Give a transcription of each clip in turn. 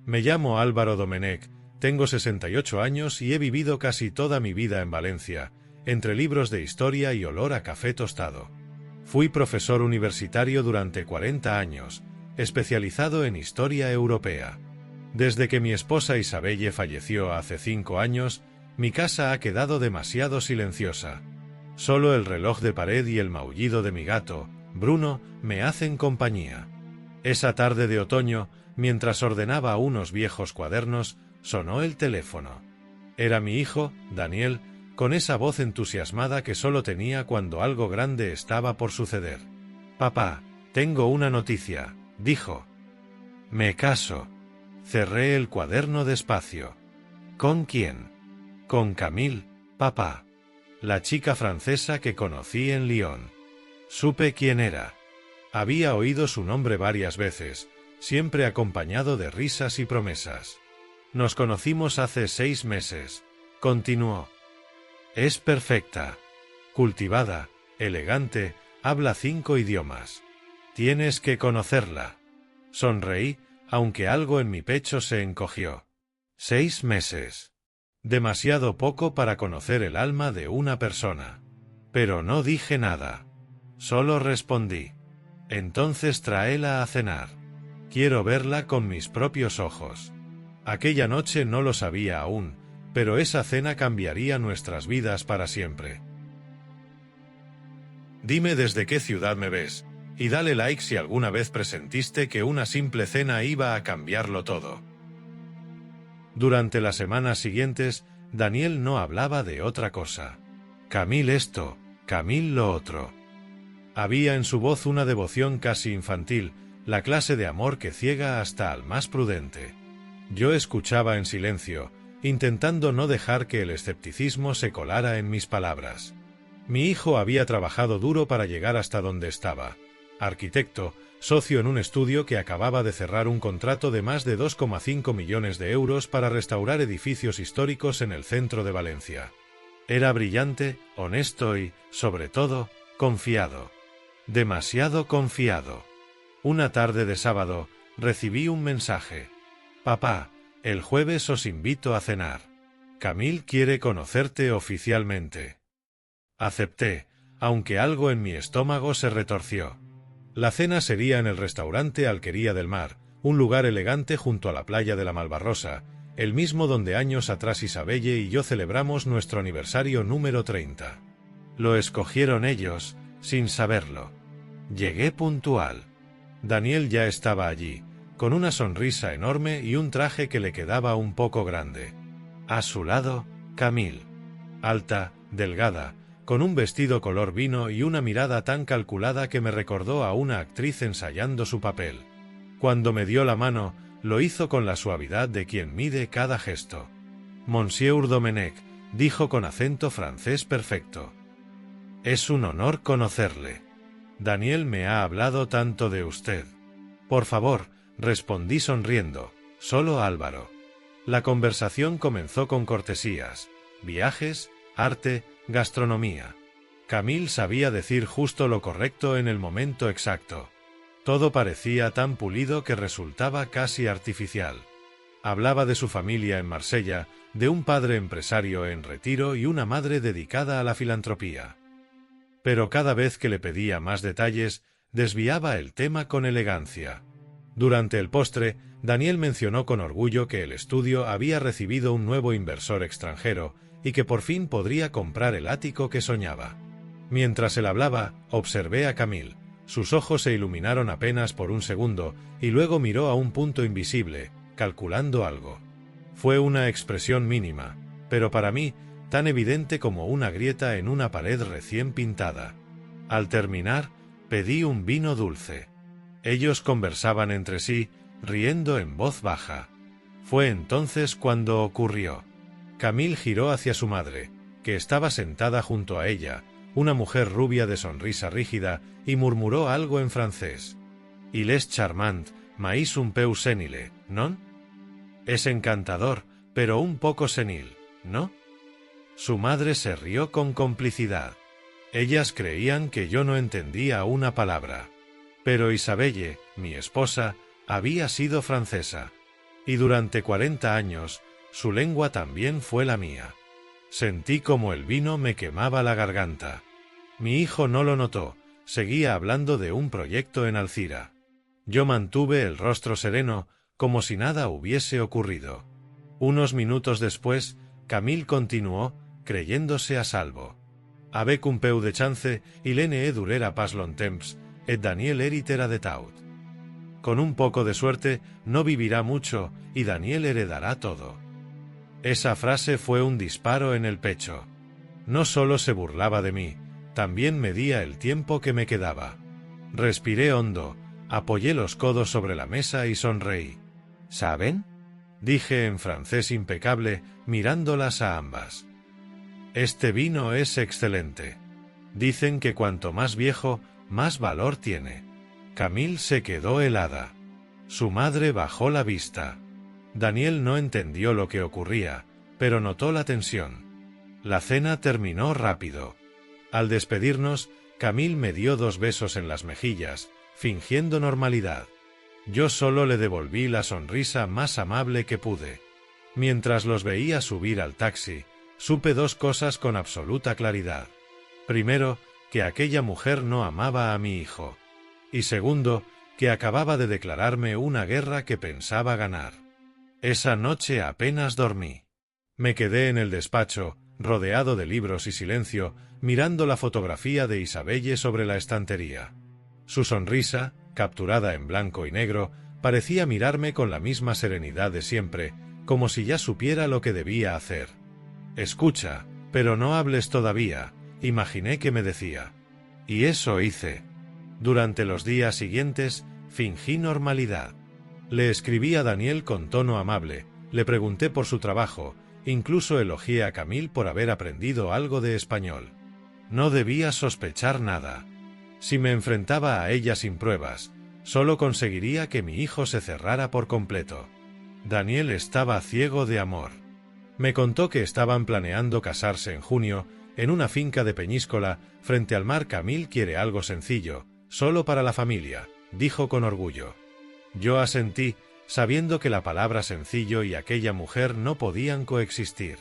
Me llamo Álvaro Domenech, tengo 68 años y he vivido casi toda mi vida en Valencia, entre libros de historia y olor a café tostado. Fui profesor universitario durante 40 años, especializado en historia europea. Desde que mi esposa Isabelle falleció hace 5 años, mi casa ha quedado demasiado silenciosa. Solo el reloj de pared y el maullido de mi gato, Bruno, me hacen compañía. Esa tarde de otoño, mientras ordenaba unos viejos cuadernos, sonó el teléfono. Era mi hijo, Daniel, con esa voz entusiasmada que solo tenía cuando algo grande estaba por suceder. «Papá, tengo una noticia», dijo. «Me caso». Cerré el cuaderno despacio. «¿Con quién?» «Con Camille, papá. La chica francesa que conocí en Lyon». Supe quién era. Había oído su nombre varias veces, siempre acompañado de risas y promesas. «Nos conocimos hace 6 meses», continuó. «Es perfecta. Cultivada, elegante, habla 5 idiomas. Tienes que conocerla». Sonreí, aunque algo en mi pecho se encogió. 6 meses. Demasiado poco para conocer el alma de una persona. Pero no dije nada. Solo respondí. «Entonces tráela a cenar. Quiero verla con mis propios ojos». Aquella noche no lo sabía aún, pero esa cena cambiaría nuestras vidas para siempre. Dime desde qué ciudad me ves, y dale like si alguna vez presentiste que una simple cena iba a cambiarlo todo. Durante las semanas siguientes, Daniel no hablaba de otra cosa. Camille esto, Camille lo otro. Había en su voz una devoción casi infantil, la clase de amor que ciega hasta al más prudente. Yo escuchaba en silencio, intentando no dejar que el escepticismo se colara en mis palabras. Mi hijo había trabajado duro para llegar hasta donde estaba. Arquitecto, socio en un estudio que acababa de cerrar un contrato de más de 2,5 millones de euros para restaurar edificios históricos en el centro de Valencia. Era brillante, honesto y, sobre todo, confiado. Demasiado confiado. Una tarde de sábado, recibí un mensaje. «Papá, el jueves os invito a cenar. Camille quiere conocerte oficialmente». Acepté, aunque algo en mi estómago se retorció. La cena sería en el restaurante Alquería del Mar, un lugar elegante junto a la playa de la Malvarrosa, el mismo donde años atrás Isabelle y yo celebramos nuestro aniversario número 30. Lo escogieron ellos, sin saberlo. Llegué puntual. Daniel ya estaba allí, con una sonrisa enorme y un traje que le quedaba un poco grande. A su lado, Camille. Alta, delgada, con un vestido color vino y una mirada tan calculada que me recordó a una actriz ensayando su papel. Cuando me dio la mano, lo hizo con la suavidad de quien mide cada gesto. «Monsieur Domenech», dijo con acento francés perfecto. «Es un honor conocerle. Daniel me ha hablado tanto de usted». «Por favor», respondí sonriendo, «solo Álvaro». La conversación comenzó con cortesías, viajes, arte, gastronomía. Camille sabía decir justo lo correcto en el momento exacto. Todo parecía tan pulido que resultaba casi artificial. Hablaba de su familia en Marsella, de un padre empresario en retiro y una madre dedicada a la filantropía. Pero cada vez que le pedía más detalles, desviaba el tema con elegancia. Durante el postre, Daniel mencionó con orgullo que el estudio había recibido un nuevo inversor extranjero y que por fin podría comprar el ático que soñaba. Mientras él hablaba, observé a Camille. Sus ojos se iluminaron apenas por un segundo y luego miró a un punto invisible, calculando algo. Fue una expresión mínima, pero para mí, tan evidente como una grieta en una pared recién pintada. Al terminar, pedí un vino dulce. Ellos conversaban entre sí, riendo en voz baja. Fue entonces cuando ocurrió. Camille giró hacia su madre, que estaba sentada junto a ella, una mujer rubia de sonrisa rígida, y murmuró algo en francés. «Il est charmant, mais un peu senile, ¿non?» «Es encantador, pero un poco senil, ¿no?» Su madre se rió con complicidad. Ellas creían que yo no entendía una palabra. Pero Isabelle, mi esposa, había sido francesa. Y durante 40 años, su lengua también fue la mía. Sentí como el vino me quemaba la garganta. Mi hijo no lo notó, seguía hablando de un proyecto en Alcira. Yo mantuve el rostro sereno, como si nada hubiese ocurrido. Unos minutos después, Camille continuó, creyéndose a salvo. Avec un peu de chance, il ne durera pas longtemps, et Daniel heritera de tout. Con un poco de suerte, no vivirá mucho, y Daniel heredará todo. Esa frase fue un disparo en el pecho. No solo se burlaba de mí, también medía el tiempo que me quedaba. Respiré hondo, apoyé los codos sobre la mesa y sonreí. ¿Saben?, dije en francés impecable, mirándolas a ambas. Este vino es excelente. Dicen que cuanto más viejo, más valor tiene. Camille se quedó helada. Su madre bajó la vista. Daniel no entendió lo que ocurría, pero notó la tensión. La cena terminó rápido. Al despedirnos, Camille me dio 2 besos en las mejillas, fingiendo normalidad. Yo solo le devolví la sonrisa más amable que pude. Mientras los veía subir al taxi, supe 2 cosas con absoluta claridad. Primero, que aquella mujer no amaba a mi hijo. Y segundo, que acababa de declararme una guerra que pensaba ganar. Esa noche apenas dormí. Me quedé en el despacho, rodeado de libros y silencio, mirando la fotografía de Isabelle sobre la estantería. Su sonrisa, capturada en blanco y negro, parecía mirarme con la misma serenidad de siempre, como si ya supiera lo que debía hacer. «Escucha, pero no hables todavía», imaginé que me decía. Y eso hice. Durante los días siguientes, fingí normalidad. Le escribí a Daniel con tono amable, le pregunté por su trabajo, incluso elogié a Camille por haber aprendido algo de español. No debía sospechar nada. Si me enfrentaba a ella sin pruebas, solo conseguiría que mi hijo se cerrara por completo. Daniel estaba ciego de amor. Me contó que estaban planeando casarse en junio, en una finca de Peñíscola, frente al mar. Camille quiere algo sencillo, solo para la familia, dijo con orgullo. Yo asentí, sabiendo que la palabra sencillo y aquella mujer no podían coexistir.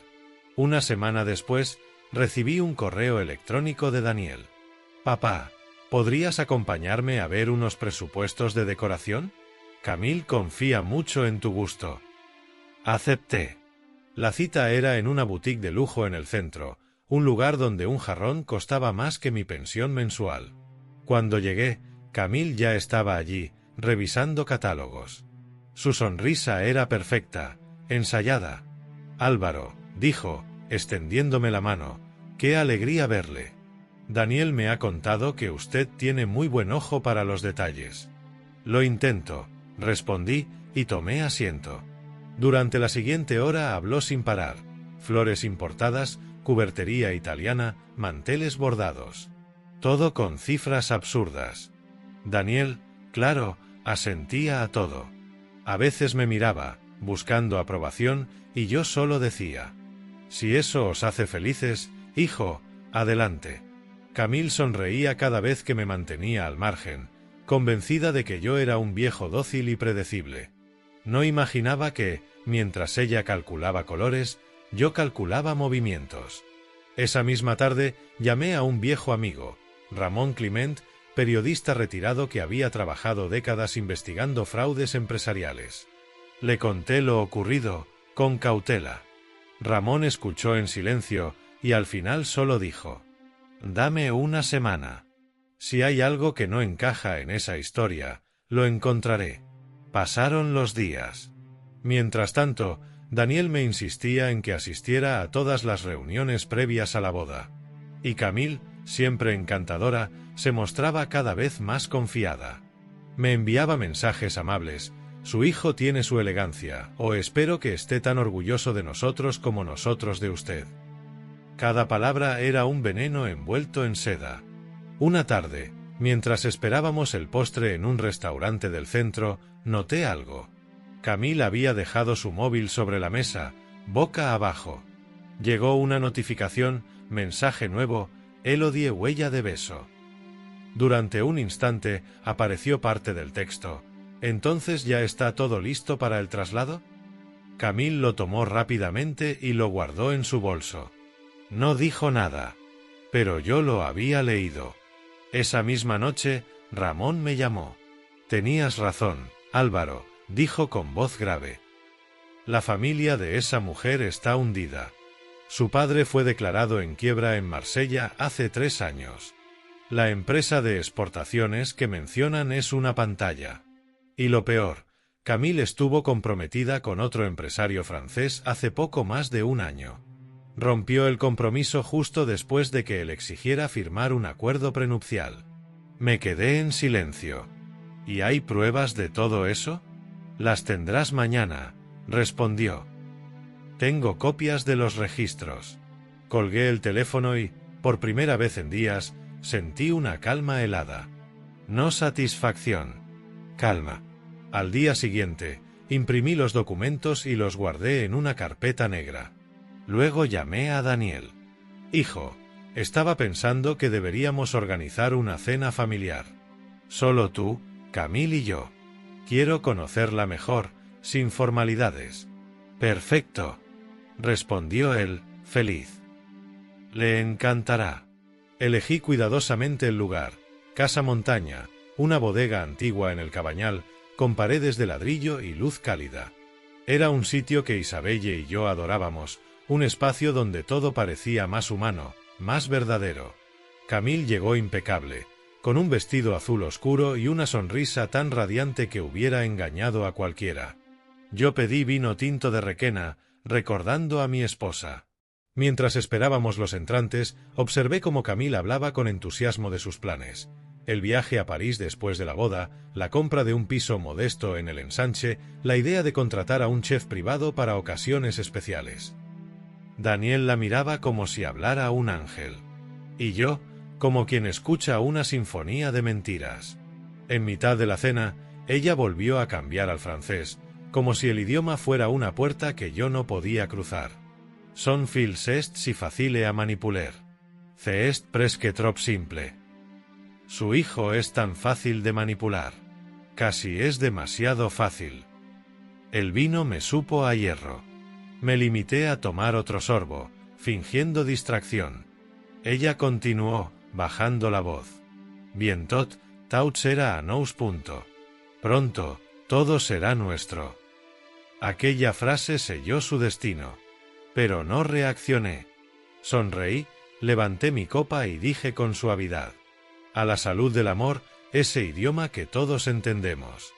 Una semana después, recibí un correo electrónico de Daniel. «Papá, ¿podrías acompañarme a ver unos presupuestos de decoración? Camille confía mucho en tu gusto». Acepté. La cita era en una boutique de lujo en el centro, un lugar donde un jarrón costaba más que mi pensión mensual. Cuando llegué, Camille ya estaba allí, revisando catálogos. Su sonrisa era perfecta, ensayada. «Álvaro», dijo, extendiéndome la mano, «qué alegría verle. Daniel me ha contado que usted tiene muy buen ojo para los detalles». «Lo intento», respondí, y tomé asiento. Durante la siguiente hora habló sin parar: flores importadas, cubertería italiana, manteles bordados. Todo con cifras absurdas. Daniel, claro, asentía a todo. A veces me miraba, buscando aprobación, y yo solo decía: «Si eso os hace felices, hijo, adelante». Camille sonreía cada vez que me mantenía al margen, convencida de que yo era un viejo dócil y predecible. No imaginaba que, mientras ella calculaba colores, yo calculaba movimientos. Esa misma tarde llamé a un viejo amigo, Ramón Climent, periodista retirado que había trabajado décadas investigando fraudes empresariales. Le conté lo ocurrido, con cautela. Ramón escuchó en silencio, y al final solo dijo: «Dame una semana. Si hay algo que no encaja en esa historia, lo encontraré». Pasaron los días. Mientras tanto, Daniel me insistía en que asistiera a todas las reuniones previas a la boda. Y Camille, siempre encantadora, se mostraba cada vez más confiada. Me enviaba mensajes amables: «Su hijo tiene su elegancia», o «espero que esté tan orgulloso de nosotros como nosotros de usted». Cada palabra era un veneno envuelto en seda. Una tarde, mientras esperábamos el postre en un restaurante del centro, noté algo. Camille había dejado su móvil sobre la mesa, boca abajo. Llegó una notificación: mensaje nuevo, Elodie, huella de beso. Durante un instante apareció parte del texto: «¿Entonces ya está todo listo para el traslado?». Camille lo tomó rápidamente y lo guardó en su bolso. No dijo nada, pero yo lo había leído. Esa misma noche, Ramón me llamó. Tenías razón, Álvaro, dijo con voz grave. La familia de esa mujer está hundida. Su padre fue declarado en quiebra en Marsella hace 3 años. La empresa de exportaciones que mencionan es una pantalla. Y lo peor, Camille estuvo comprometida con otro empresario francés hace poco más de 1 año. Rompió el compromiso justo después de que él exigiera firmar un acuerdo prenupcial. Me quedé en silencio. ¿Y hay pruebas de todo eso? Las tendrás mañana, respondió. Tengo copias de los registros. Colgué el teléfono y, por primera vez en días, sentí una calma helada. No satisfacción. Calma. Al día siguiente, imprimí los documentos y los guardé en una carpeta negra. Luego llamé a Daniel. Hijo, estaba pensando que deberíamos organizar una cena familiar. Solo tú, Camille y yo. Quiero conocerla mejor, sin formalidades. Perfecto, respondió él, feliz. Le encantará. Elegí cuidadosamente el lugar, casa montaña, una bodega antigua en el Cabañal, con paredes de ladrillo y luz cálida. Era un sitio que Isabelle y yo adorábamos, un espacio donde todo parecía más humano, más verdadero. Camille llegó impecable, con un vestido azul oscuro y una sonrisa tan radiante que hubiera engañado a cualquiera. Yo pedí vino tinto de Requena, recordando a mi esposa. Mientras esperábamos los entrantes, observé cómo Camille hablaba con entusiasmo de sus planes. El viaje a París después de la boda, la compra de un piso modesto en el Ensanche, la idea de contratar a un chef privado para ocasiones especiales. Daniel la miraba como si hablara un ángel. Y yo, como quien escucha una sinfonía de mentiras. En mitad de la cena, ella volvió a cambiar al francés, como si el idioma fuera una puerta que yo no podía cruzar. Son fils est si facile à manipuler. C'est est presque trop simple. Su hijo es tan fácil de manipular. Casi es demasiado fácil. El vino me supo a hierro. Me limité a tomar otro sorbo, fingiendo distracción. Ella continuó, bajando la voz. Bientôt, tout sera à nous. Pronto, todo será nuestro. Aquella frase selló su destino. Pero no reaccioné. Sonreí, levanté mi copa y dije con suavidad. A la salud del amor, ese idioma que todos entendemos.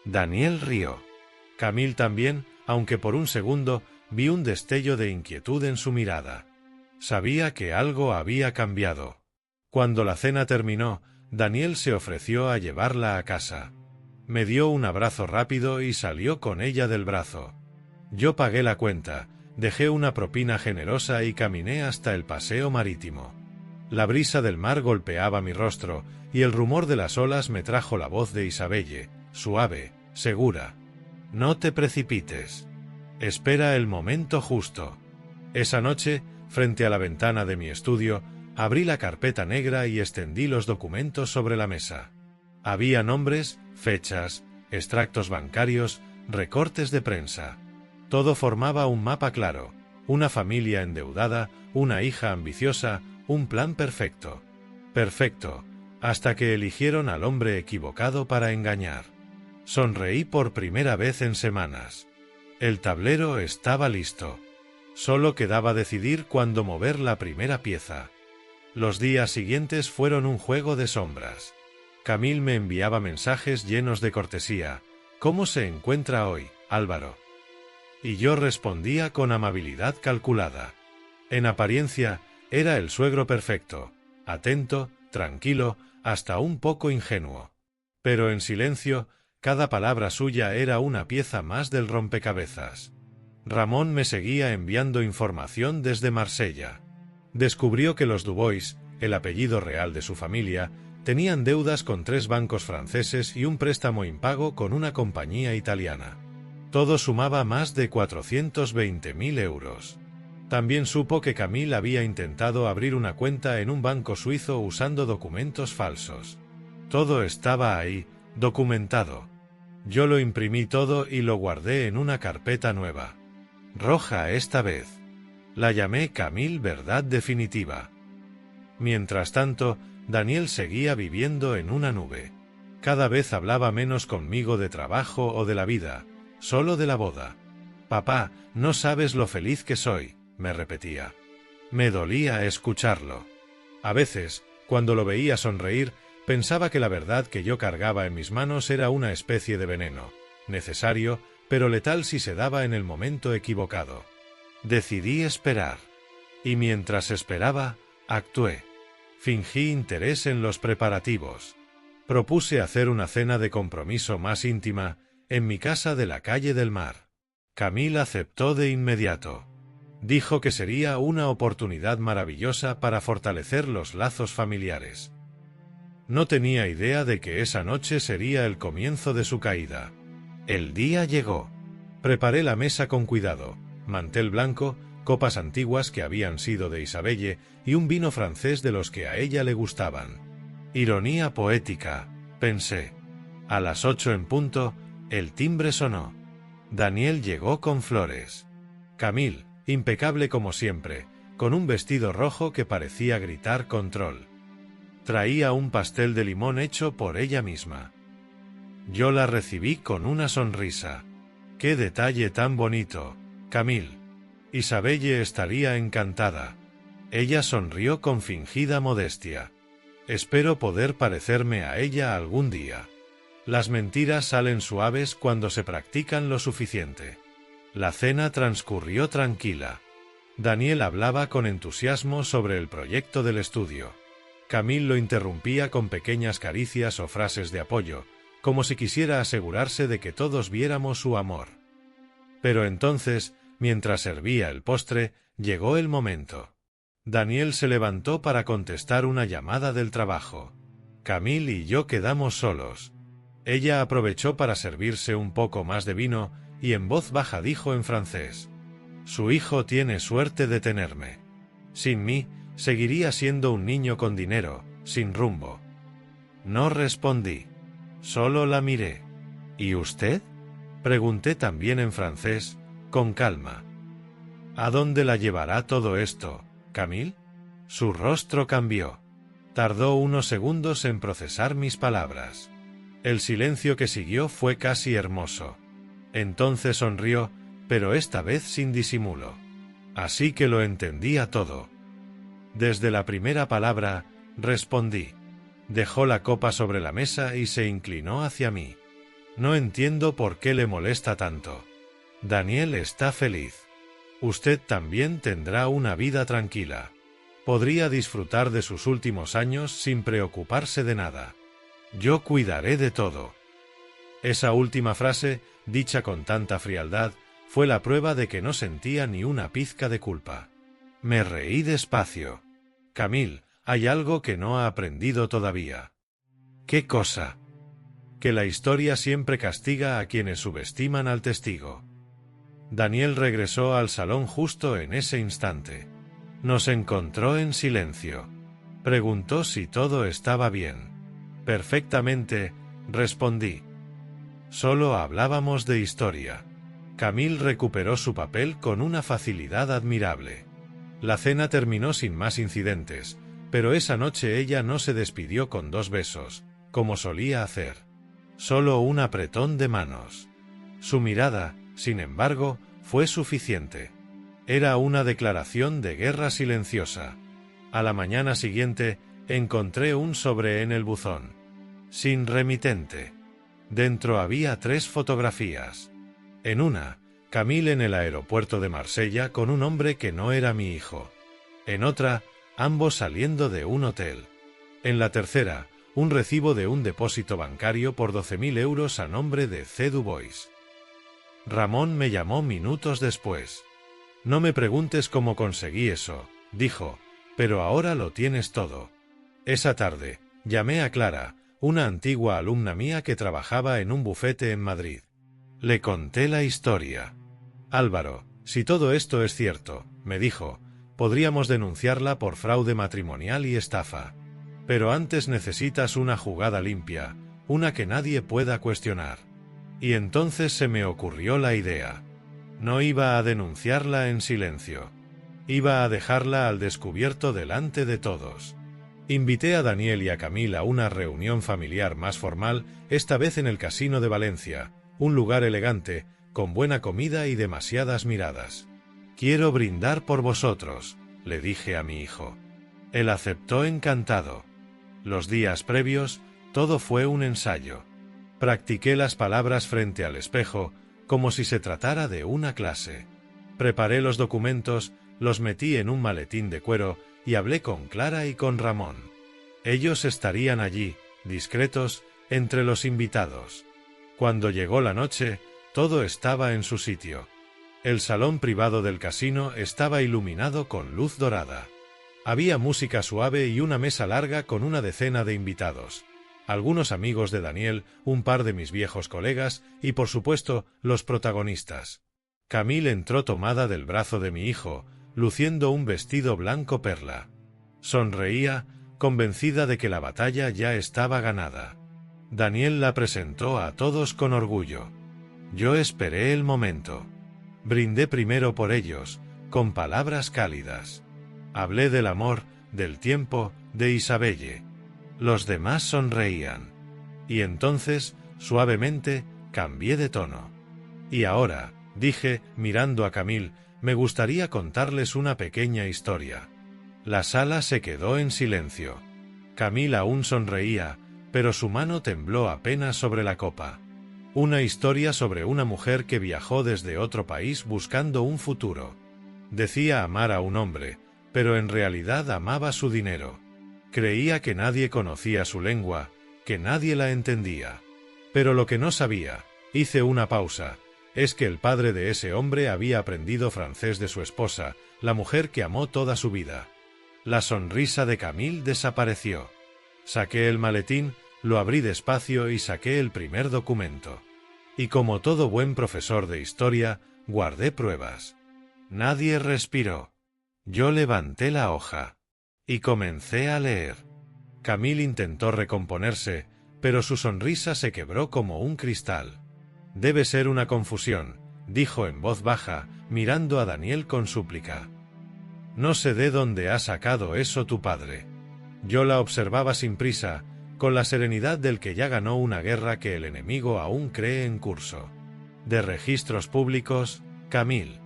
Daniel rió. Camille también, aunque por un segundo, vi un destello de inquietud en su mirada. Sabía que algo había cambiado. Cuando la cena terminó, Daniel se ofreció a llevarla a casa. Me dio un abrazo rápido y salió con ella del brazo. Yo pagué la cuenta, dejé una propina generosa y caminé hasta el paseo marítimo. La brisa del mar golpeaba mi rostro, y el rumor de las olas me trajo la voz de Isabelle, suave, segura. No te precipites. Espera el momento justo. Esa noche, frente a la ventana de mi estudio, abrí la carpeta negra y extendí los documentos sobre la mesa. Había nombres, fechas, extractos bancarios, recortes de prensa. Todo formaba un mapa claro, una familia endeudada, una hija ambiciosa, un plan perfecto. Perfecto, hasta que eligieron al hombre equivocado para engañar. Sonreí por primera vez en semanas. El tablero estaba listo. Solo quedaba decidir cuándo mover la primera pieza. Los días siguientes fueron un juego de sombras. Camille me enviaba mensajes llenos de cortesía. ¿Cómo se encuentra hoy, Álvaro? Y yo respondía con amabilidad calculada. En apariencia, era el suegro perfecto, atento, tranquilo, hasta un poco ingenuo. Pero en silencio, cada palabra suya era una pieza más del rompecabezas. Ramón me seguía enviando información desde Marsella. Descubrió que los Dubois, el apellido real de su familia, tenían deudas con 3 bancos franceses y un préstamo impago con una compañía italiana. Todo sumaba más de 420.000 euros. También supo que Camille había intentado abrir una cuenta en un banco suizo usando documentos falsos. Todo estaba ahí, documentado. Yo lo imprimí todo y lo guardé en una carpeta nueva. roja esta vez. La llamé Camille Verdad Definitiva. Mientras tanto, Daniel seguía viviendo en una nube. Cada vez hablaba menos conmigo de trabajo o de la vida, solo de la boda. «Papá, no sabes lo feliz que soy», me repetía. Me dolía escucharlo. A veces, cuando lo veía sonreír, pensaba que la verdad que yo cargaba en mis manos era una especie de veneno, necesario, pero letal si se daba en el momento equivocado. Decidí esperar. Y mientras esperaba, actué. Fingí interés en los preparativos. Propuse hacer una cena de compromiso más íntima en mi casa de la calle del Mar. Camille aceptó de inmediato. Dijo que sería una oportunidad maravillosa para fortalecer los lazos familiares. No tenía idea de que esa noche sería el comienzo de su caída. El día llegó. Preparé la mesa con cuidado, mantel blanco, copas antiguas que habían sido de Isabelle y un vino francés de los que a ella le gustaban. Ironía poética, pensé. A las 8 en punto, el timbre sonó. Daniel llegó con flores. Camille, impecable como siempre, con un vestido rojo que parecía gritar control. Traía un pastel de limón hecho por ella misma. Yo la recibí con una sonrisa. ¡Qué detalle tan bonito, Camille! Isabelle estaría encantada. Ella sonrió con fingida modestia. Espero poder parecerme a ella algún día. Las mentiras salen suaves cuando se practican lo suficiente. La cena transcurrió tranquila. Daniel hablaba con entusiasmo sobre el proyecto del estudio. Camille lo interrumpía con pequeñas caricias o frases de apoyo, como si quisiera asegurarse de que todos viéramos su amor. Pero entonces, mientras servía el postre, llegó el momento. Daniel se levantó para contestar una llamada del trabajo. Camille y yo quedamos solos. Ella aprovechó para servirse un poco más de vino y en voz baja dijo en francés: «Su hijo tiene suerte de tenerme. Sin mí, seguiría siendo un niño con dinero, sin rumbo». No respondí. Solo la miré. «¿Y usted?», pregunté también en francés, con calma. «¿A dónde la llevará todo esto, Camille?». Su rostro cambió. Tardó unos segundos en procesar mis palabras. El silencio que siguió fue casi hermoso. Entonces sonrió, pero esta vez sin disimulo. Así que lo entendía todo. Desde la primera palabra, respondí. Dejó la copa sobre la mesa y se inclinó hacia mí. No entiendo por qué le molesta tanto. Daniel está feliz. Usted también tendrá una vida tranquila. Podría disfrutar de sus últimos años sin preocuparse de nada. Yo cuidaré de todo. Esa última frase, dicha con tanta frialdad, fue la prueba de que no sentía ni una pizca de culpa. Me reí despacio. Camille, hay algo que no ha aprendido todavía. ¿Qué cosa? Que la historia siempre castiga a quienes subestiman al testigo. Daniel regresó al salón justo en ese instante. Nos encontró en silencio. Preguntó si todo estaba bien. Perfectamente, respondí. Solo hablábamos de historia. Camille recuperó su papel con una facilidad admirable. La cena terminó sin más incidentes, pero esa noche ella no se despidió con 2 besos, como solía hacer. Solo un apretón de manos. Su mirada, sin embargo, fue suficiente. Era una declaración de guerra silenciosa. A la mañana siguiente, encontré un sobre en el buzón. Sin remitente. Dentro había 3 fotografías. En una, Camille en el aeropuerto de Marsella con un hombre que no era mi hijo. En otra, ambos saliendo de un hotel. En la tercera, un recibo de un depósito bancario por 12.000 euros a nombre de C. Dubois. Ramón me llamó minutos después. «No me preguntes cómo conseguí eso», dijo, «pero ahora lo tienes todo». Esa tarde, llamé a Clara, una antigua alumna mía que trabajaba en un bufete en Madrid. Le conté la historia. «Álvaro, si todo esto es cierto», me dijo, «podríamos denunciarla por fraude matrimonial y estafa. Pero antes necesitas una jugada limpia, una que nadie pueda cuestionar». Y entonces se me ocurrió la idea. No iba a denunciarla en silencio. Iba a dejarla al descubierto delante de todos. Invité a Daniel y a Camille a una reunión familiar más formal, esta vez en el Casino de Valencia, un lugar elegante, con buena comida y demasiadas miradas. «Quiero brindar por vosotros», le dije a mi hijo. Él aceptó encantado. Los días previos, todo fue un ensayo. Practiqué las palabras frente al espejo, como si se tratara de una clase. Preparé los documentos, los metí en un maletín de cuero y hablé con Clara y con Ramón. Ellos estarían allí, discretos, entre los invitados. Cuando llegó la noche, todo estaba en su sitio. El salón privado del casino estaba iluminado con luz dorada. Había música suave y una mesa larga con una decena de invitados. Algunos amigos de Daniel, un par de mis viejos colegas y, por supuesto, los protagonistas. Camille entró tomada del brazo de mi hijo, luciendo un vestido blanco perla. Sonreía, convencida de que la batalla ya estaba ganada. Daniel la presentó a todos con orgullo. Yo esperé el momento. Brindé primero por ellos, con palabras cálidas. Hablé del amor, del tiempo, de Isabelle. Los demás sonreían. Y entonces, suavemente, cambié de tono. Y ahora, dije, mirando a Camille, me gustaría contarles una pequeña historia. La sala se quedó en silencio. Camille aún sonreía, pero su mano tembló apenas sobre la copa. Una historia sobre una mujer que viajó desde otro país buscando un futuro. Decía amar a un hombre, pero en realidad amaba su dinero. Creía que nadie conocía su lengua, que nadie la entendía. Pero lo que no sabía, hice una pausa, es que el padre de ese hombre había aprendido francés de su esposa, la mujer que amó toda su vida. La sonrisa de Camille desapareció. Saqué el maletín, lo abrí despacio y saqué el primer documento. Y como todo buen profesor de historia, guardé pruebas. Nadie respiró. Yo levanté la hoja. Y comencé a leer. Camille intentó recomponerse, pero su sonrisa se quebró como un cristal. «Debe ser una confusión», dijo en voz baja, mirando a Daniel con súplica. «No sé de dónde ha sacado eso tu padre». Yo la observaba sin prisa, con la serenidad del que ya ganó una guerra que el enemigo aún cree en curso. «De registros públicos, Camille».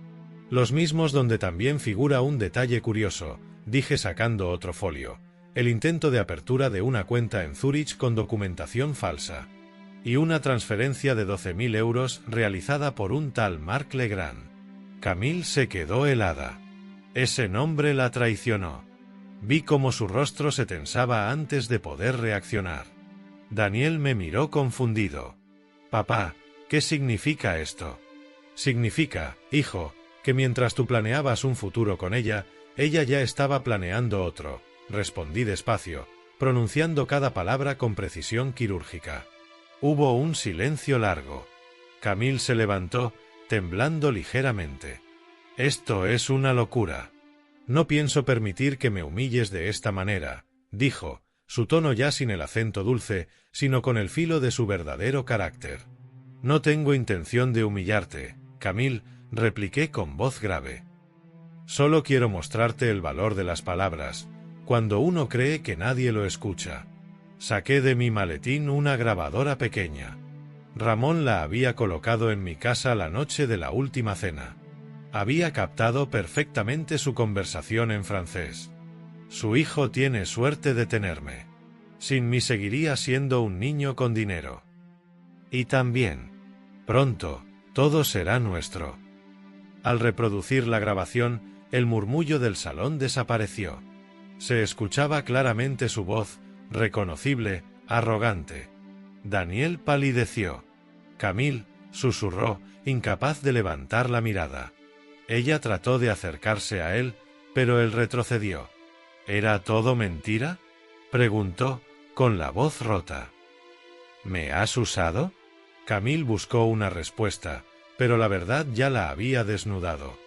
«Los mismos donde también figura un detalle curioso», dije sacando otro folio, el intento de apertura de una cuenta en Zúrich con documentación falsa. Y una transferencia de 12.000 euros realizada por un tal Marc Legrand. Camille se quedó helada. Ese nombre la traicionó. Vi cómo su rostro se tensaba antes de poder reaccionar. Daniel me miró confundido. «Papá, ¿qué significa esto?» «Significa, hijo, que mientras tú planeabas un futuro con ella, ella ya estaba planeando otro», respondí despacio, pronunciando cada palabra con precisión quirúrgica. Hubo un silencio largo. Camille se levantó, temblando ligeramente. «Esto es una locura. No pienso permitir que me humilles de esta manera», dijo, su tono ya sin el acento dulce, sino con el filo de su verdadero carácter. «No tengo intención de humillarte, Camille», repliqué con voz grave. «Solo quiero mostrarte el valor de las palabras, cuando uno cree que nadie lo escucha». Saqué de mi maletín una grabadora pequeña. Ramón la había colocado en mi casa la noche de la última cena. Había captado perfectamente su conversación en francés. «Su hijo tiene suerte de tenerme. Sin mí seguiría siendo un niño con dinero. Y también, pronto, todo será nuestro». Al reproducir la grabación, el murmullo del salón desapareció. Se escuchaba claramente su voz, reconocible, arrogante. Daniel palideció. Camille susurró, incapaz de levantar la mirada. Ella trató de acercarse a él, pero él retrocedió. «¿Era todo mentira?», preguntó, con la voz rota. «¿Me has usado?». Camille buscó una respuesta, pero la verdad ya la había desnudado.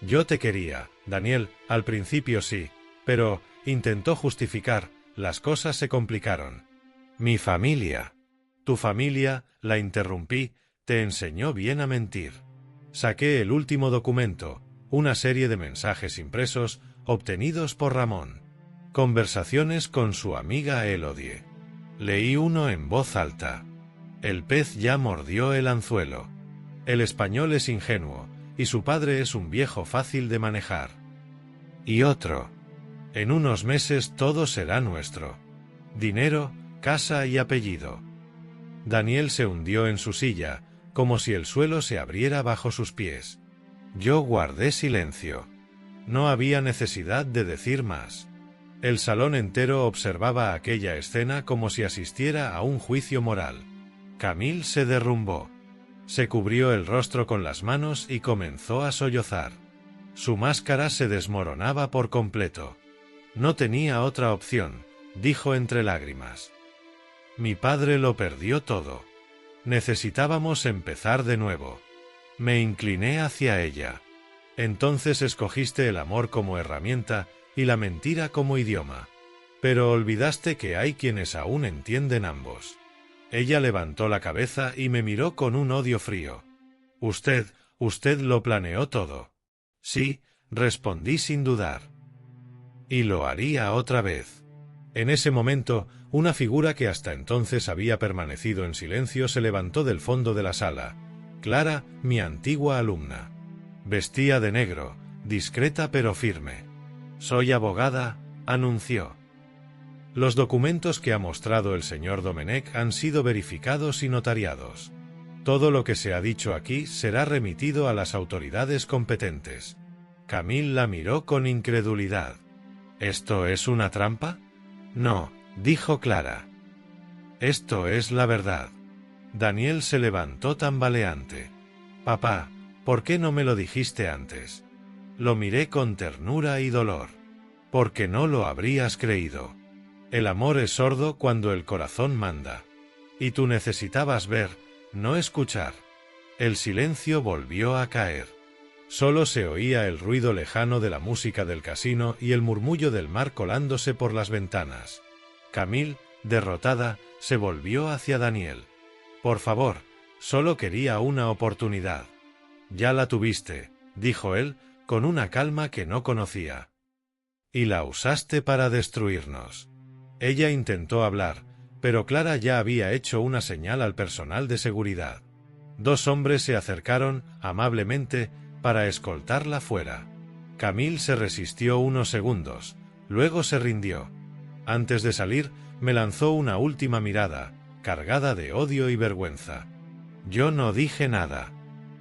«Yo te quería, Daniel, al principio sí, pero», intentó justificar, «las cosas se complicaron. Mi familia». «Tu familia», la interrumpí, «te enseñó bien a mentir». Saqué el último documento, una serie de mensajes impresos obtenidos por Ramón. Conversaciones con su amiga Elodie. Leí uno en voz alta. El pez ya mordió el anzuelo. El español es ingenuo, y su padre es un viejo fácil de manejar. Y otro. En unos meses todo será nuestro. Dinero, casa y apellido. Daniel se hundió en su silla, como si el suelo se abriera bajo sus pies. Yo guardé silencio. No había necesidad de decir más. El salón entero observaba aquella escena como si asistiera a un juicio moral. Camille se derrumbó. Se cubrió el rostro con las manos y comenzó a sollozar. Su máscara se desmoronaba por completo. No tenía otra opción, dijo entre lágrimas. Mi padre lo perdió todo. Necesitábamos empezar de nuevo. Me incliné hacia ella. Entonces escogiste el amor como herramienta y la mentira como idioma. Pero olvidaste que hay quienes aún entienden ambos. Ella levantó la cabeza y me miró con un odio frío. Usted lo planeó todo. Sí, respondí sin dudar. Y lo haría otra vez. En ese momento, una figura que hasta entonces había permanecido en silencio se levantó del fondo de la sala. Clara, mi antigua alumna. Vestía de negro, discreta pero firme. Soy abogada, anunció. Los documentos que ha mostrado el señor Domenech han sido verificados y notariados. Todo lo que se ha dicho aquí será remitido a las autoridades competentes. Camille la miró con incredulidad. ¿Esto es una trampa? No, dijo Clara. Esto es la verdad. Daniel se levantó tambaleante. Papá, ¿por qué no me lo dijiste antes? Lo miré con ternura y dolor. Porque no lo habrías creído. El amor es sordo cuando el corazón manda. Y tú necesitabas ver, no escuchar. El silencio volvió a caer. Solo se oía el ruido lejano de la música del casino y el murmullo del mar colándose por las ventanas. Camille, derrotada, se volvió hacia Daniel. Por favor, solo quería una oportunidad. Ya la tuviste, dijo él, con una calma que no conocía. Y la usaste para destruirnos. Ella intentó hablar, pero Clara ya había hecho una señal al personal de seguridad. Dos hombres se acercaron, amablemente, para escoltarla fuera. Camille se resistió unos segundos, luego se rindió. Antes de salir, me lanzó una última mirada, cargada de odio y vergüenza. Yo no dije nada.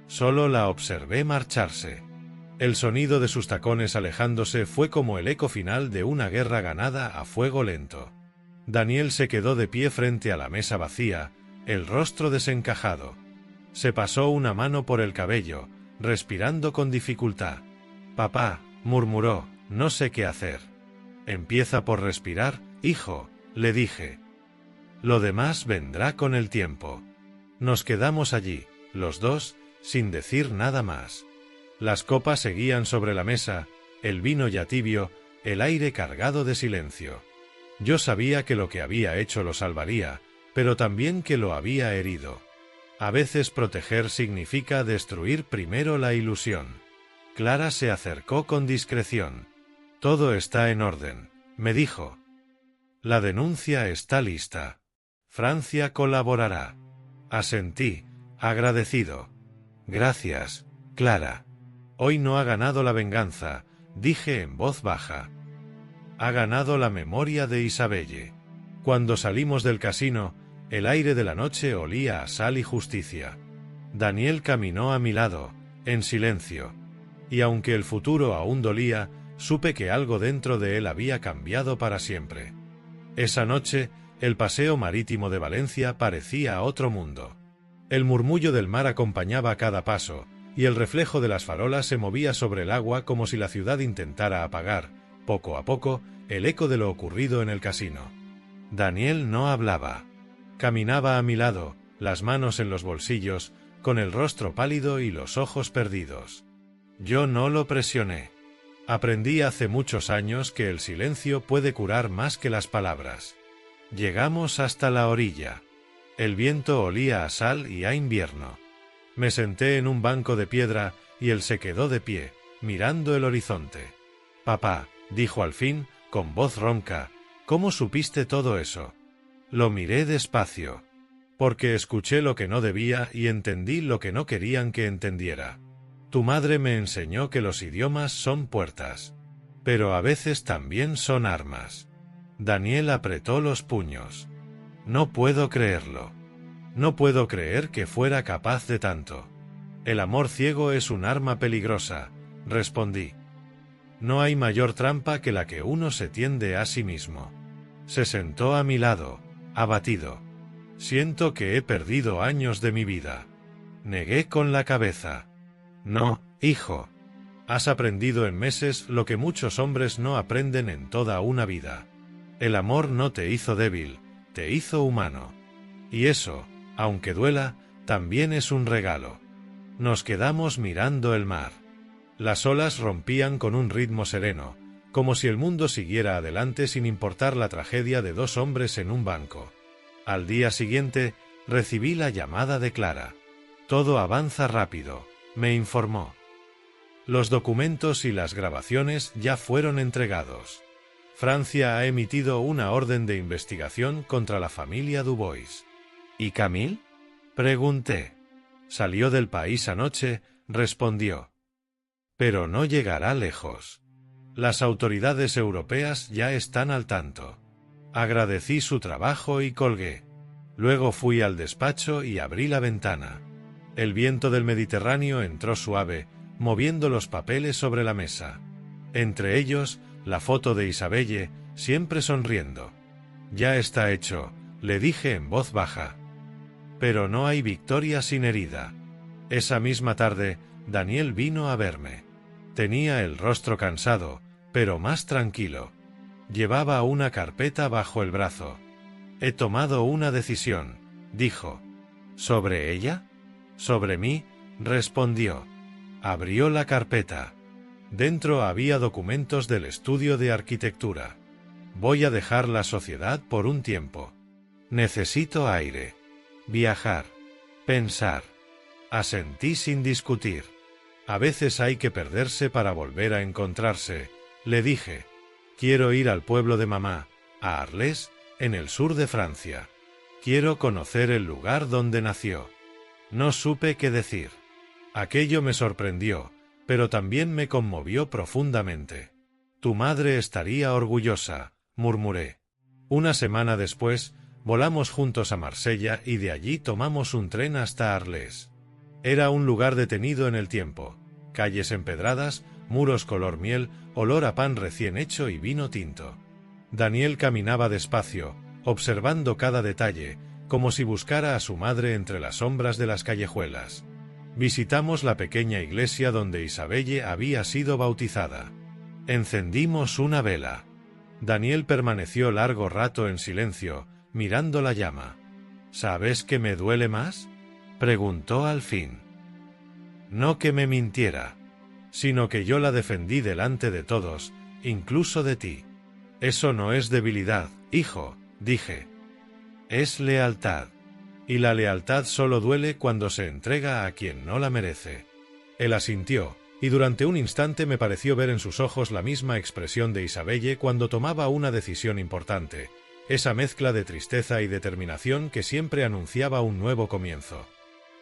Solo la observé marcharse. El sonido de sus tacones alejándose fue como el eco final de una guerra ganada a fuego lento. Daniel se quedó de pie frente a la mesa vacía, el rostro desencajado. Se pasó una mano por el cabello, respirando con dificultad. Papá, murmuró, no sé qué hacer. Empieza por respirar, hijo, le dije. Lo demás vendrá con el tiempo. Nos quedamos allí, los dos, sin decir nada más. Las copas seguían sobre la mesa, el vino ya tibio, el aire cargado de silencio. Yo sabía que lo que había hecho lo salvaría, pero también que lo había herido. A veces proteger significa destruir primero la ilusión. Clara se acercó con discreción. Todo está en orden, me dijo. La denuncia está lista. Francia colaborará. Asentí, agradecido. Gracias, Clara. Hoy no ha ganado la venganza, dije en voz baja. Ha ganado la memoria de Isabelle. Cuando salimos del casino, el aire de la noche olía a sal y justicia. Daniel caminó a mi lado, en silencio. Y aunque el futuro aún dolía, supe que algo dentro de él había cambiado para siempre. Esa noche, el paseo marítimo de Valencia parecía otro mundo. El murmullo del mar acompañaba cada paso, y el reflejo de las farolas se movía sobre el agua como si la ciudad intentara apagar, poco a poco, el eco de lo ocurrido en el casino. Daniel no hablaba. Caminaba a mi lado, las manos en los bolsillos, con el rostro pálido y los ojos perdidos. Yo no lo presioné. Aprendí hace muchos años que el silencio puede curar más que las palabras. Llegamos hasta la orilla. El viento olía a sal y a invierno. Me senté en un banco de piedra y él se quedó de pie, mirando el horizonte. Papá, dijo al fin, con voz ronca, ¿cómo supiste todo eso? Lo miré despacio. Porque escuché lo que no debía y entendí lo que no querían que entendiera. Tu madre me enseñó que los idiomas son puertas. Pero a veces también son armas. Daniel apretó los puños. No puedo creerlo. No puedo creer que fuera capaz de tanto. El amor ciego es un arma peligrosa, respondí. No hay mayor trampa que la que uno se tiende a sí mismo. Se sentó a mi lado, abatido. Siento que he perdido años de mi vida. Negué con la cabeza. No, hijo. Has aprendido en meses lo que muchos hombres no aprenden en toda una vida. El amor no te hizo débil, te hizo humano. Y eso, aunque duela, también es un regalo. Nos quedamos mirando el mar. Las olas rompían con un ritmo sereno, como si el mundo siguiera adelante sin importar la tragedia de dos hombres en un banco. Al día siguiente, recibí la llamada de Clara. Todo avanza rápido, me informó. Los documentos y las grabaciones ya fueron entregados. Francia ha emitido una orden de investigación contra la familia Dubois. ¿Y Camille? Pregunté. Salió del país anoche, respondió. Pero no llegará lejos. Las autoridades europeas ya están al tanto. Agradecí su trabajo y colgué. Luego fui al despacho y abrí la ventana. El viento del Mediterráneo entró suave, moviendo los papeles sobre la mesa. Entre ellos, la foto de Isabelle, siempre sonriendo. Ya está hecho, le dije en voz baja. Pero no hay victoria sin herida. Esa misma tarde, Daniel vino a verme. Tenía el rostro cansado, pero más tranquilo. Llevaba una carpeta bajo el brazo. He tomado una decisión, dijo. ¿Sobre ella? Sobre mí, respondió. Abrió la carpeta. Dentro había documentos del estudio de arquitectura. Voy a dejar la sociedad por un tiempo. Necesito aire. Viajar. Pensar. Asentí sin discutir. A veces hay que perderse para volver a encontrarse, le dije. Quiero ir al pueblo de mamá, a Arles, en el sur de Francia. Quiero conocer el lugar donde nació. No supe qué decir. Aquello me sorprendió, pero también me conmovió profundamente. Tu madre estaría orgullosa, murmuré. Una semana después, volamos juntos a Marsella y de allí tomamos un tren hasta Arles. Era un lugar detenido en el tiempo. Calles empedradas, muros color miel, olor a pan recién hecho y vino tinto. Daniel caminaba despacio, observando cada detalle, como si buscara a su madre entre las sombras de las callejuelas. Visitamos la pequeña iglesia donde Isabelle había sido bautizada. Encendimos una vela. Daniel permaneció largo rato en silencio, mirando la llama. ¿Sabes qué me duele más?, preguntó al fin. No que me mintiera, sino que yo la defendí delante de todos, incluso de ti. Eso no es debilidad, hijo, dije. Es lealtad. Y la lealtad solo duele cuando se entrega a quien no la merece. Él asintió, y durante un instante me pareció ver en sus ojos la misma expresión de Isabelle cuando tomaba una decisión importante, esa mezcla de tristeza y determinación que siempre anunciaba un nuevo comienzo.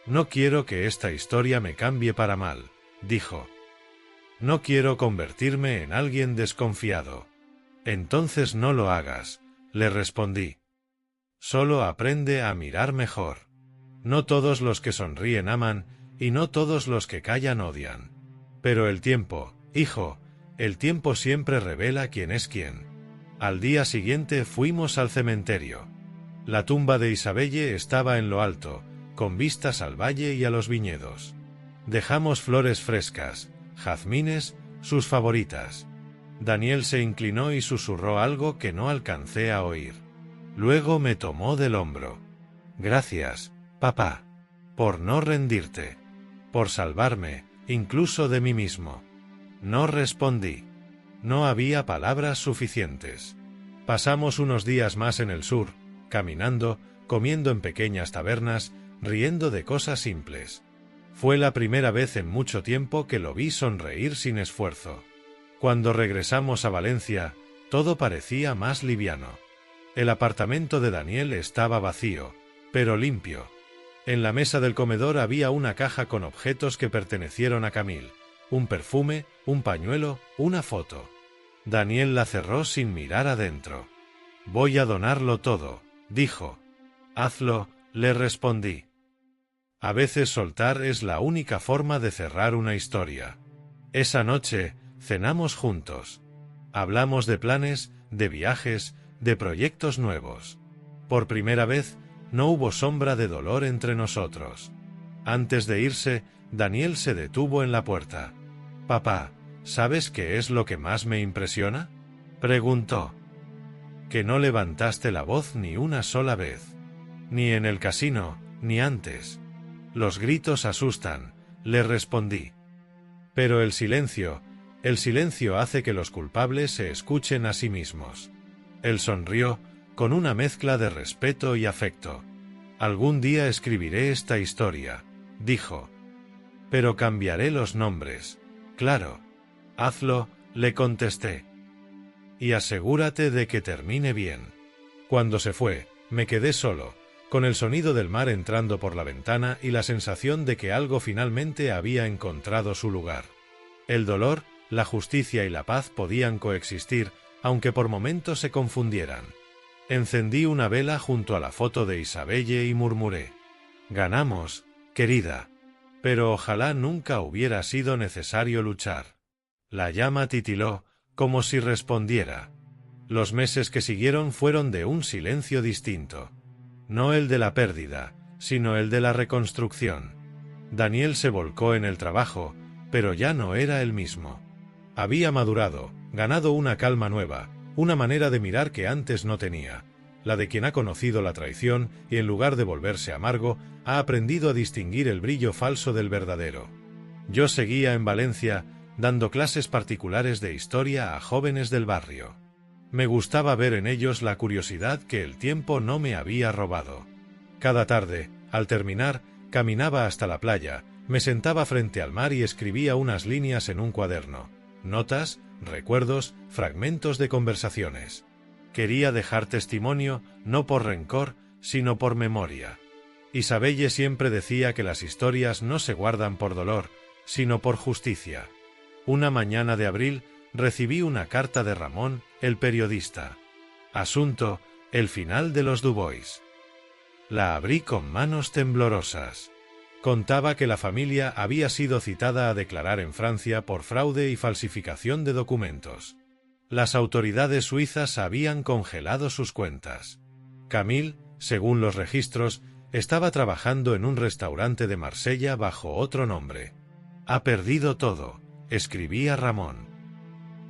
No quiero que esta historia me cambie para mal, dijo. No quiero convertirme en alguien desconfiado. Entonces no lo hagas, le respondí. Solo aprende a mirar mejor. No todos los que sonríen aman, y no todos los que callan odian. Pero el tiempo, hijo, el tiempo siempre revela quién es quién. Al día siguiente fuimos al cementerio. La tumba de Isabelle estaba en lo alto, con vistas al valle y a los viñedos. Dejamos flores frescas, jazmines, sus favoritas. Daniel se inclinó y susurró algo que no alcancé a oír. Luego me tomó del hombro. Gracias, papá, por no rendirte, por salvarme, incluso de mí mismo. No respondí. No había palabras suficientes. Pasamos unos días más en el sur, caminando, comiendo en pequeñas tabernas, riendo de cosas simples. Fue la primera vez en mucho tiempo que lo vi sonreír sin esfuerzo. Cuando regresamos a Valencia, todo parecía más liviano. El apartamento de Daniel estaba vacío, pero limpio. En la mesa del comedor había una caja con objetos que pertenecieron a Camille, un perfume, un pañuelo, una foto. Daniel la cerró sin mirar adentro. «Voy a donarlo todo», dijo. «Hazlo», le respondí. A veces soltar es la única forma de cerrar una historia. Esa noche, cenamos juntos. Hablamos de planes, de viajes, de proyectos nuevos. Por primera vez, no hubo sombra de dolor entre nosotros. Antes de irse, Daniel se detuvo en la puerta. «Papá, ¿sabes qué es lo que más me impresiona?», preguntó. «Que no levantaste la voz ni una sola vez. Ni en el casino, ni antes. Los gritos asustan», le respondí. «Pero el silencio hace que los culpables se escuchen a sí mismos». Él sonrió, con una mezcla de respeto y afecto. «Algún día escribiré esta historia», dijo. «Pero cambiaré los nombres». «Claro». «Hazlo», le contesté. «Y asegúrate de que termine bien». Cuando se fue, me quedé solo, con el sonido del mar entrando por la ventana y la sensación de que algo finalmente había encontrado su lugar. El dolor, la justicia y la paz podían coexistir, aunque por momentos se confundieran. Encendí una vela junto a la foto de Isabelle y murmuré: «Ganamos, querida. Pero ojalá nunca hubiera sido necesario luchar». La llama titiló, como si respondiera. Los meses que siguieron fueron de un silencio distinto. No el de la pérdida, sino el de la reconstrucción. Daniel se volcó en el trabajo, pero ya no era el mismo. Había madurado, ganado una calma nueva, una manera de mirar que antes no tenía, la de quien ha conocido la traición y en lugar de volverse amargo, ha aprendido a distinguir el brillo falso del verdadero. Yo seguía en Valencia, dando clases particulares de historia a jóvenes del barrio. Me gustaba ver en ellos la curiosidad que el tiempo no me había robado. Cada tarde, al terminar, caminaba hasta la playa, me sentaba frente al mar y escribía unas líneas en un cuaderno. Notas, recuerdos, fragmentos de conversaciones. Quería dejar testimonio, no por rencor, sino por memoria. Isabelle siempre decía que las historias no se guardan por dolor, sino por justicia. Una mañana de abril, recibí una carta de Ramón, el periodista. Asunto: el final de los Dubois. La abrí con manos temblorosas. Contaba que la familia había sido citada a declarar en Francia por fraude y falsificación de documentos. Las autoridades suizas habían congelado sus cuentas. Camille, según los registros, estaba trabajando en un restaurante de Marsella bajo otro nombre. «Ha perdido todo», escribía Ramón.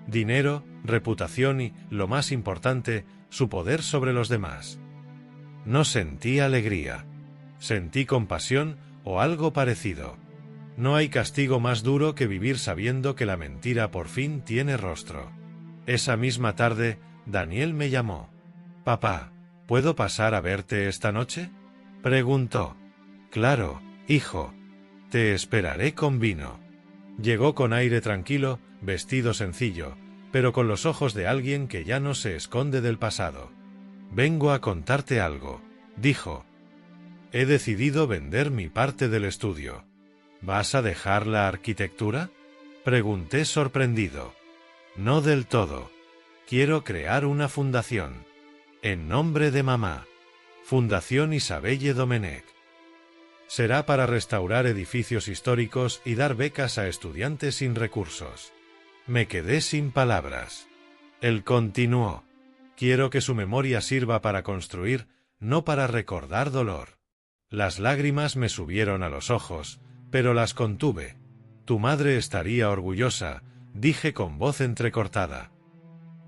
Dinero, reputación y, lo más importante, su poder sobre los demás. No sentí alegría. Sentí compasión o algo parecido. No hay castigo más duro que vivir sabiendo que la mentira por fin tiene rostro. Esa misma tarde, Daniel me llamó. «Papá, ¿puedo pasar a verte esta noche?», preguntó. «Claro, hijo. Te esperaré con vino». Llegó con aire tranquilo, vestido sencillo, pero con los ojos de alguien que ya no se esconde del pasado. «Vengo a contarte algo», dijo. «He decidido vender mi parte del estudio». «¿Vas a dejar la arquitectura?», pregunté sorprendido. «No del todo. Quiero crear una fundación. En nombre de mamá. Fundación Isabelle Domenech. Será para restaurar edificios históricos y dar becas a estudiantes sin recursos». Me quedé sin palabras. Él continuó. «Quiero que su memoria sirva para construir, no para recordar dolor». Las lágrimas me subieron a los ojos, pero las contuve. «Tu madre estaría orgullosa», dije con voz entrecortada.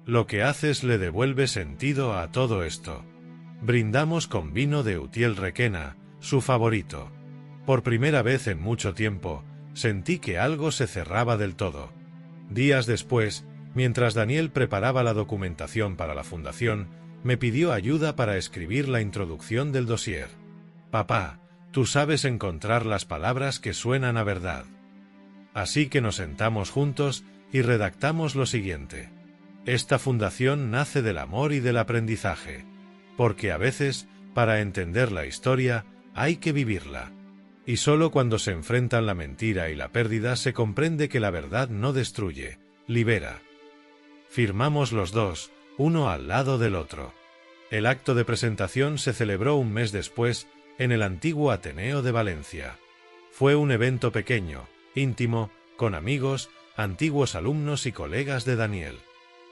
«Lo que haces le devuelve sentido a todo esto». Brindamos con vino de Utiel Requena, su favorito. Por primera vez en mucho tiempo, sentí que algo se cerraba del todo. Días después, mientras Daniel preparaba la documentación para la fundación, me pidió ayuda para escribir la introducción del dossier. «Papá, Tú sabes encontrar las palabras que suenan a verdad. Así que nos sentamos juntos y redactamos lo siguiente. Esta fundación nace del amor y del aprendizaje, porque a veces, para entender la historia, hay que vivirla. Y solo cuando se enfrentan la mentira y la pérdida se comprende que la verdad no destruye, libera. Firmamos los dos, uno al lado del otro. El acto de presentación se celebró un mes después, en el antiguo Ateneo de Valencia. Fue un evento pequeño, íntimo, con amigos, antiguos alumnos y colegas de Daniel.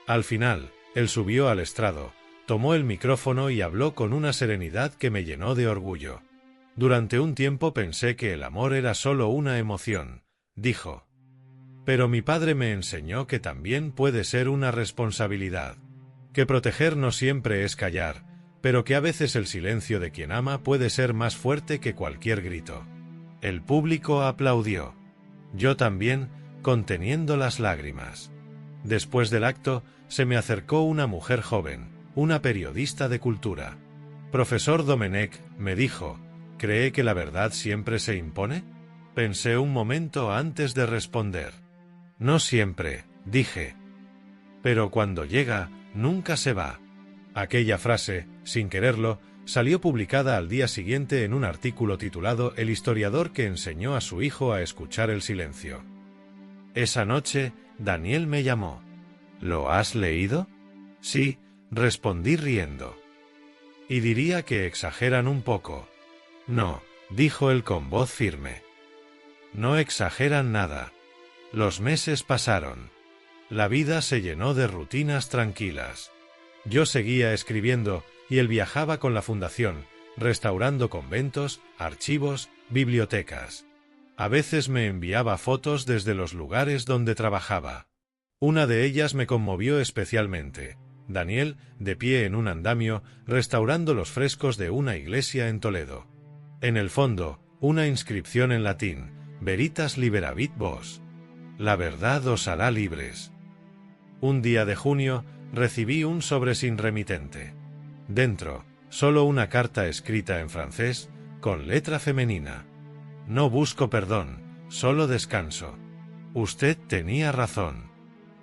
Al final, él subió al estrado, tomó el micrófono y habló con una serenidad que me llenó de orgullo. Durante un tiempo pensé que el amor era solo una emoción, dijo. Pero mi padre me enseñó que también puede ser una responsabilidad. Que proteger no siempre es callar, pero que a veces el silencio de quien ama puede ser más fuerte que cualquier grito. El público aplaudió. Yo también, conteniendo las lágrimas. Después del acto, se me acercó una mujer joven, una periodista de cultura. Profesor Domenech, me dijo, ¿cree que la verdad siempre se impone? Pensé un momento antes de responder. No siempre, dije. Pero cuando llega, nunca se va. Aquella frase, sin quererlo, salió publicada al día siguiente en un artículo titulado El historiador que enseñó a su hijo a escuchar el silencio. Esa noche, Daniel me llamó. ¿Lo has leído? Sí, respondí riendo. Y diría que exageran un poco. No, dijo él con voz firme. No exageran nada. Los meses pasaron. La vida se llenó de rutinas tranquilas. Yo seguía escribiendo, y él viajaba con la fundación, restaurando conventos, archivos, bibliotecas. A veces me enviaba fotos desde los lugares donde trabajaba. Una de ellas me conmovió especialmente. Daniel, de pie en un andamio, restaurando los frescos de una iglesia en Toledo. En el fondo, una inscripción en latín, Veritas liberavit vos. La verdad os hará libres. Un día de junio, recibí un sobre sin remitente. Dentro, solo una carta escrita en francés, con letra femenina. No busco perdón, solo descanso. Usted tenía razón.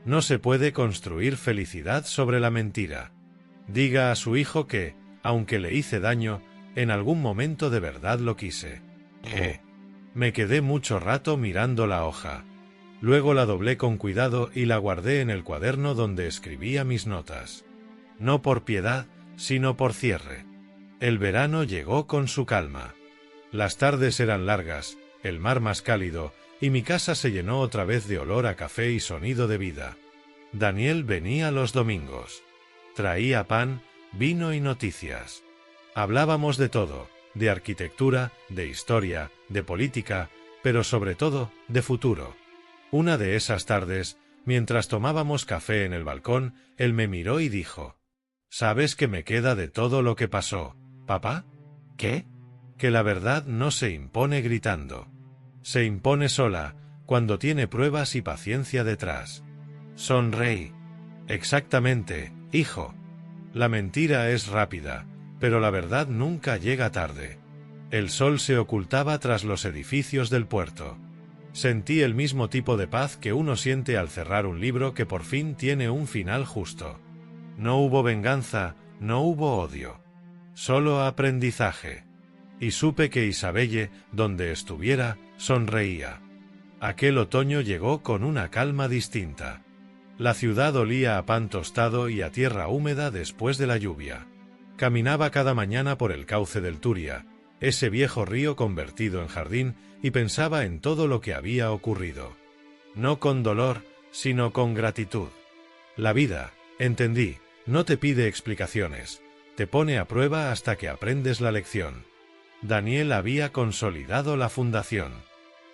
No se puede construir felicidad sobre la mentira. Diga a su hijo que, aunque le hice daño, en algún momento de verdad lo quise. Me quedé mucho rato mirando la hoja. Luego la doblé con cuidado y la guardé en el cuaderno donde escribía mis notas. No por piedad, sino por cierre. El verano llegó con su calma. Las tardes eran largas, el mar más cálido, y mi casa se llenó otra vez de olor a café y sonido de vida. Daniel venía los domingos. Traía pan, vino y noticias. Hablábamos de todo, de arquitectura, de historia, de política, pero sobre todo, de futuro. Una de esas tardes, mientras tomábamos café en el balcón, él me miró y dijo: ¿Sabes qué me queda de todo lo que pasó, papá? ¿Qué? Que la verdad no se impone gritando. Se impone sola, cuando tiene pruebas y paciencia detrás. Sonreí. Exactamente, hijo. La mentira es rápida, pero la verdad nunca llega tarde. El sol se ocultaba tras los edificios del puerto. Sentí el mismo tipo de paz que uno siente al cerrar un libro que por fin tiene un final justo. No hubo venganza, no hubo odio. Solo aprendizaje. Y supe que Isabelle, donde estuviera, sonreía. Aquel otoño llegó con una calma distinta. La ciudad olía a pan tostado y a tierra húmeda después de la lluvia. Caminaba cada mañana por el cauce del Turia, ese viejo río convertido en jardín, y pensaba en todo lo que había ocurrido. No con dolor, sino con gratitud. La vida, entendí, no te pide explicaciones, te pone a prueba hasta que aprendes la lección. Daniel había consolidado la fundación.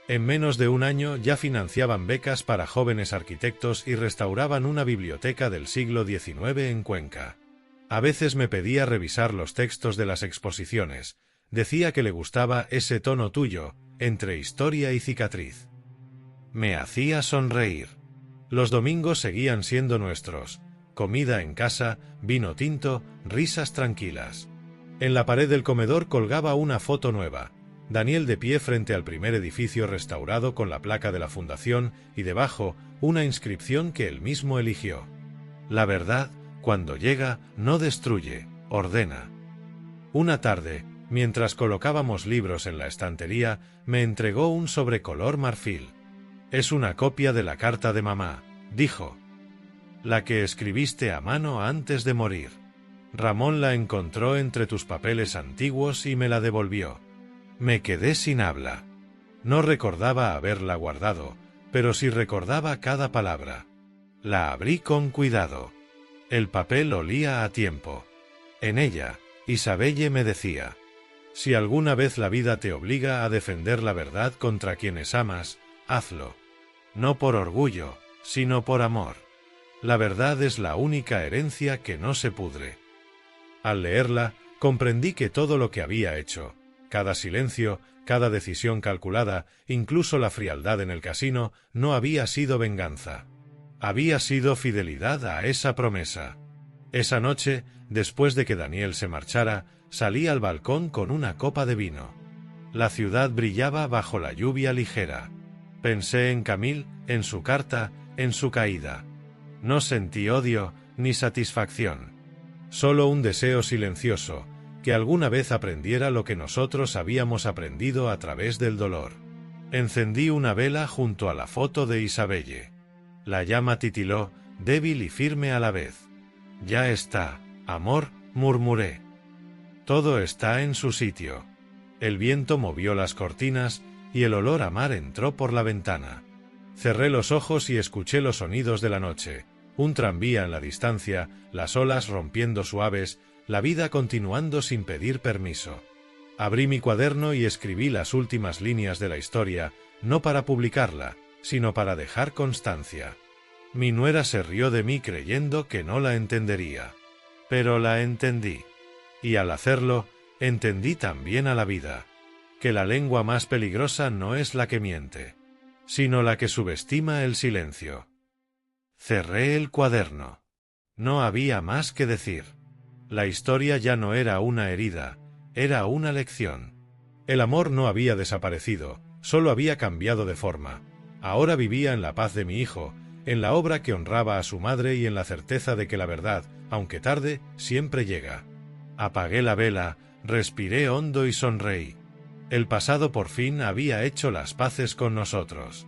En menos de un año ya financiaban becas para jóvenes arquitectos y restauraban una biblioteca del siglo XIX en Cuenca. A veces me pedía revisar los textos de las exposiciones. Decía que le gustaba ese tono tuyo, entre historia y cicatriz. Me hacía sonreír. Los domingos seguían siendo nuestros. Comida en casa, vino tinto, risas tranquilas. En la pared del comedor colgaba una foto nueva. Daniel de pie frente al primer edificio restaurado con la placa de la fundación y debajo una inscripción que él mismo eligió. La verdad, cuando llega, no destruye, ordena. Una tarde, mientras colocábamos libros en la estantería, me entregó un sobre color marfil. «Es una copia de la carta de mamá», dijo. «La que escribiste a mano antes de morir. Ramón la encontró entre tus papeles antiguos y me la devolvió». Me quedé sin habla. No recordaba haberla guardado, pero sí recordaba cada palabra. La abrí con cuidado. El papel olía a tiempo. En ella, Isabelle me decía: «Si alguna vez la vida te obliga a defender la verdad contra quienes amas, hazlo. No por orgullo, sino por amor. La verdad es la única herencia que no se pudre». Al leerla, comprendí que todo lo que había hecho, cada silencio, cada decisión calculada, incluso la frialdad en el casino, no había sido venganza. Había sido fidelidad a esa promesa. Esa noche, después de que Daniel se marchara, salí al balcón con una copa de vino. La ciudad brillaba bajo la lluvia ligera. Pensé en Camille, en su carta, en su caída. No sentí odio ni satisfacción. Solo un deseo silencioso, que alguna vez aprendiera lo que nosotros habíamos aprendido a través del dolor. Encendí una vela junto a la foto de Isabelle. La llama titiló, débil y firme a la vez. «Ya está, amor», murmuré. «Todo está en su sitio». El viento movió las cortinas y el olor a mar entró por la ventana. Cerré los ojos y escuché los sonidos de la noche, un tranvía en la distancia, las olas rompiendo suaves, la vida continuando sin pedir permiso. Abrí mi cuaderno y escribí las últimas líneas de la historia, no para publicarla, sino para dejar constancia. Mi nuera se rió de mí creyendo que no la entendería. Pero la entendí. Y al hacerlo, entendí también a la vida. Que la lengua más peligrosa no es la que miente, sino la que subestima el silencio. Cerré el cuaderno. No había más que decir. La historia ya no era una herida, era una lección. El amor no había desaparecido, solo había cambiado de forma. Ahora vivía en la paz de mi hijo, en la obra que honraba a su madre y en la certeza de que la verdad, aunque tarde, siempre llega. Apagué la vela, respiré hondo y sonreí. El pasado por fin había hecho las paces con nosotros.